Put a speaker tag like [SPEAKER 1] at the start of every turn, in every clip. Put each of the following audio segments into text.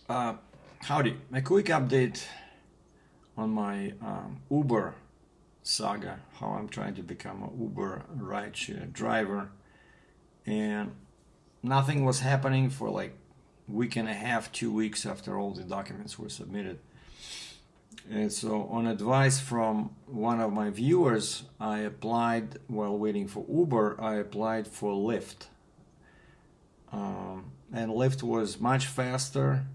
[SPEAKER 1] Uh, Howdy, a quick update on my Uber saga, how I'm trying to become an Uber rideshare driver, and nothing was happening for like week and a half, 2 weeks after all the documents were submitted. And so on advice from one of my viewers, I applied, while waiting for Uber, I applied for Lyft. And Lyft was much faster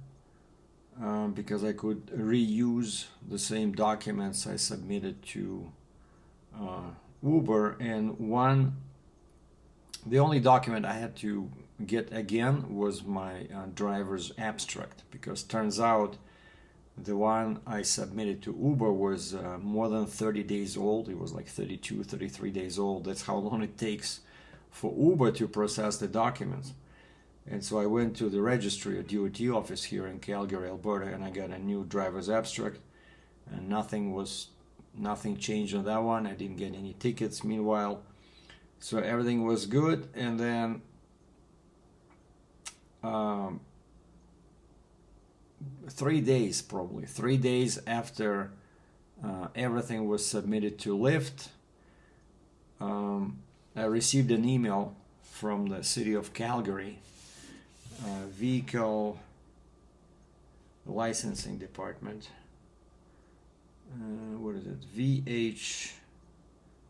[SPEAKER 1] because I could reuse the same documents I submitted to Uber. And the only document I had to get again was my driver's abstract, because turns out the one I submitted to Uber was more than 30 days old. It was like 32, 33 days old. That's how long it takes for Uber to process the documents. And so I went to the registry, a DOT office here in Calgary, Alberta, and I got a new driver's abstract, and nothing changed on that one. I didn't get any tickets meanwhile. So everything was good. And then 3 days after everything was submitted to Lyft, I received an email from the city of Calgary vehicle licensing department. What is it?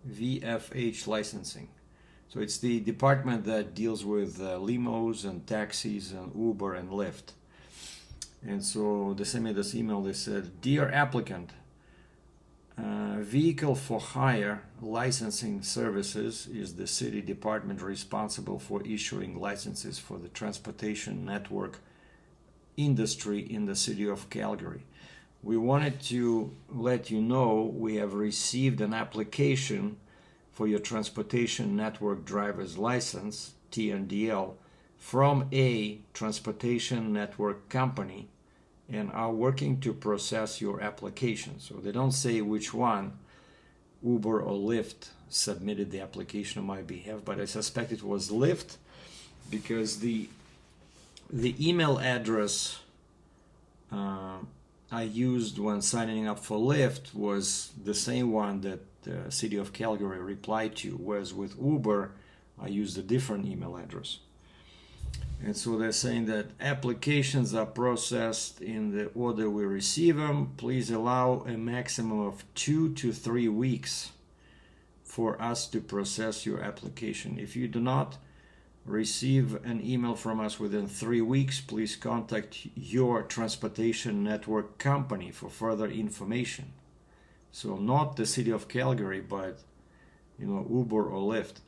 [SPEAKER 1] VFH licensing. So it's the department that deals with limos and taxis and Uber and Lyft. And so they sent me this email. They said, "Dear applicant, vehicle for hire licensing services is the city department responsible for issuing licenses for the transportation network industry in the city of Calgary. We wanted to let you know we have received an application for your transportation network driver's license, TNDL, from a transportation network company, and are working to process your application." So they don't say which one, Uber or Lyft, submitted the application on my behalf, but I suspect it was Lyft, because the email address I used when signing up for Lyft was the same one that the city of Calgary replied to, whereas with Uber I used a different email address. And so they're saying that applications are processed in the order we receive them. Please allow a maximum of 2 to 3 weeks for us to process your application. If you do not receive an email from us within 3 weeks, please contact your transportation network company for further information. So not the city of Calgary, but Uber or Lyft.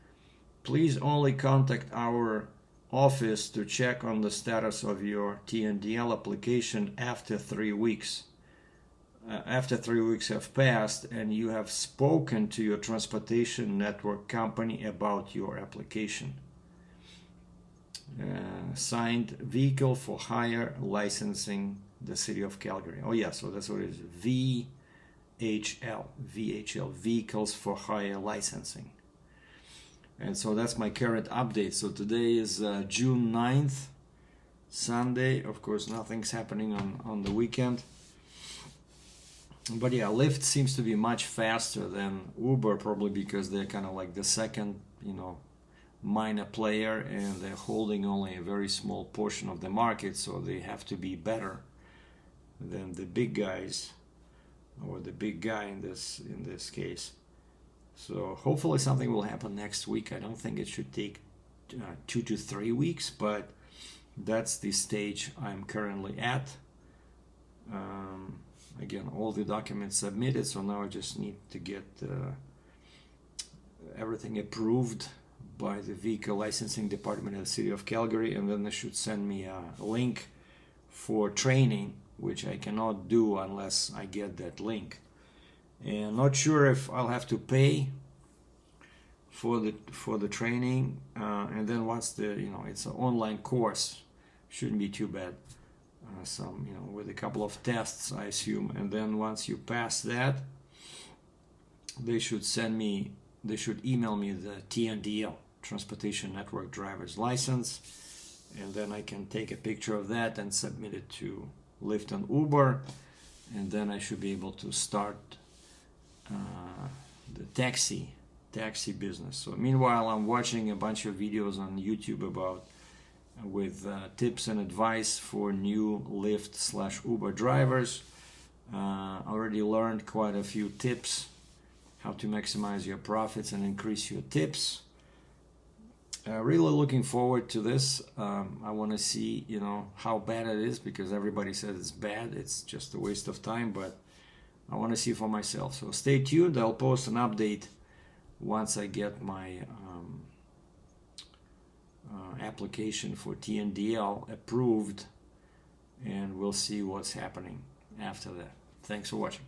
[SPEAKER 1] Please only contact our office to check on the status of your TNDL application after 3 weeks. After 3 weeks have passed and you have spoken to your transportation network company about your application. Signed, Vehicle for Hire Licensing, the city of Calgary. Oh yeah, so that's what it is. VHL, Vehicles for Hire Licensing. And so that's my current update. So today is June 9th, Sunday. Of course, nothing's happening on the weekend. But yeah, Lyft seems to be much faster than Uber, probably because they're kind of like the second, minor player, and they're holding only a very small portion of the market, so they have to be better than the big guys, or the big guy in this case. So hopefully something will happen next week. I don't think it should take 2 to 3 weeks, but that's the stage I'm currently at. Again, all the documents submitted, so now I just need to get everything approved by the vehicle licensing department of the city of Calgary, and then they should send me a link for training, which I cannot do unless I get that link. And not sure if I'll have to pay for the training, and then once it's an online course, shouldn't be too bad. With a couple of tests, I assume, and then once you pass that, they should email me the TNDL, Transportation Network Driver's License, and then I can take a picture of that and submit it to Lyft and Uber, and then I should be able to start the taxi business. So meanwhile, I'm watching a bunch of videos on YouTube about with tips and advice for new Lyft/Uber drivers. Already learned quite a few tips how to maximize your profits and increase your tips. Really looking forward to this. I want to see, how bad it is, because everybody says it's bad. It's just a waste of time, but I want to see for myself. So stay tuned. I'll post an update once I get my application for TNDL approved, and we'll see what's happening after that. Thanks for watching.